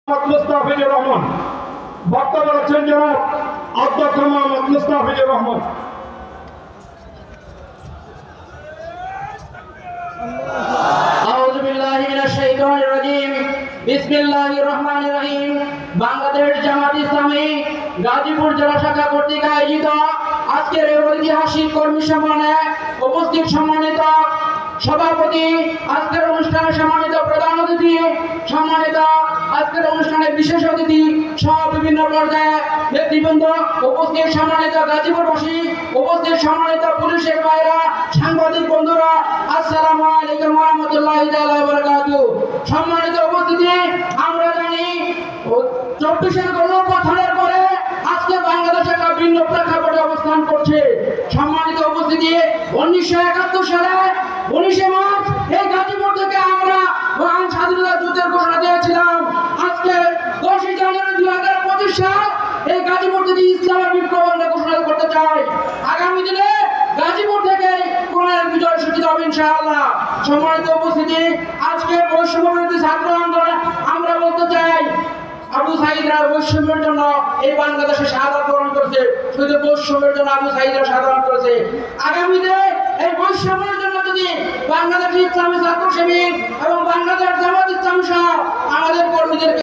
মুস্তাফিজুর রহমান বক্তব্য রাখছেন জনাব অধ্যক্ষ মোহাম্মদ মুস্তাফিজুর রহমান। আউযু বিল্লাহি মিনাশ শাইতানির রাজীম। বিসমিল্লাহির রহমানির রহিম। বাংলাদেশ জামাত ইসলামী গাজীপুর জেলা শাখা কর্তৃক আয়োজিত আজকের এই ঐতিহাসিক কর্মী সম্মেলনে উপস্থিত সম্মানিত সভাপতি, আজকের অনুষ্ঠানে সম্মানিত প্রধান অতিথি, সম্মানিত আজকের অনুষ্ঠানে বিশেষ অতিথি সহ বিভিন্ন পর্যায়ে নেতৃবৃন্দ, উপস্থিত সম্মানিত গাজীপুরবাসী, উপস্থিত সম্মানিত পুলিশের ভাইরা, সাংবাদিক বন্ধুরা, আসসালামু আলাইকুম ওয়া রাহমাতুল্লাহি তাআলা ওয়া বারাকাতুহু। সম্মানিত উপস্থিতি, আমরা জানি 24-এর গণঅভ্যুত্থানের পরে আজকে বাংলাদেশ একটা ভিন্ন প্রেক্ষাপটে অবস্থান করছে। সম্মানিত উপস্থিতি, 1971 সালে 19 মার্চ এই গাজীপুর থেকে আমরা মহান স্বাধীনতা যুদ্ধের ঘোষণা দিয়েছিলাম। আজকে 10 জানুয়ারি 2025 সাল এই গাজীপুর থেকে ইসলামের বিপ্লব ঘোষণা করতে চাই। আগামী দিনে গাজীপুর থেকে কোরআনের বিজয় সূচিত হবে ইনশাআল্লাহ। সম্মানিত উপস্থিতি, আজকে বৈষম্যবিরোধী ছাত্র আন্দোলনে আমরা বলতে চাই আবু সাঈদরা বৈষম্যের জন্য এই বাংলাদেশে শাহাদাত বরণ করেছে, শুধু বৈষম্যের জন্য আবু সাঈদরা শাহাদাত করেছে। আগামীতে এই বৈষম্যের জন্য যদি বাংলাদেশ ইসলামী ছাত্র শিবির এবং বাংলাদেশ জামাত ইসলামী সহ আমাদের কর্মীদের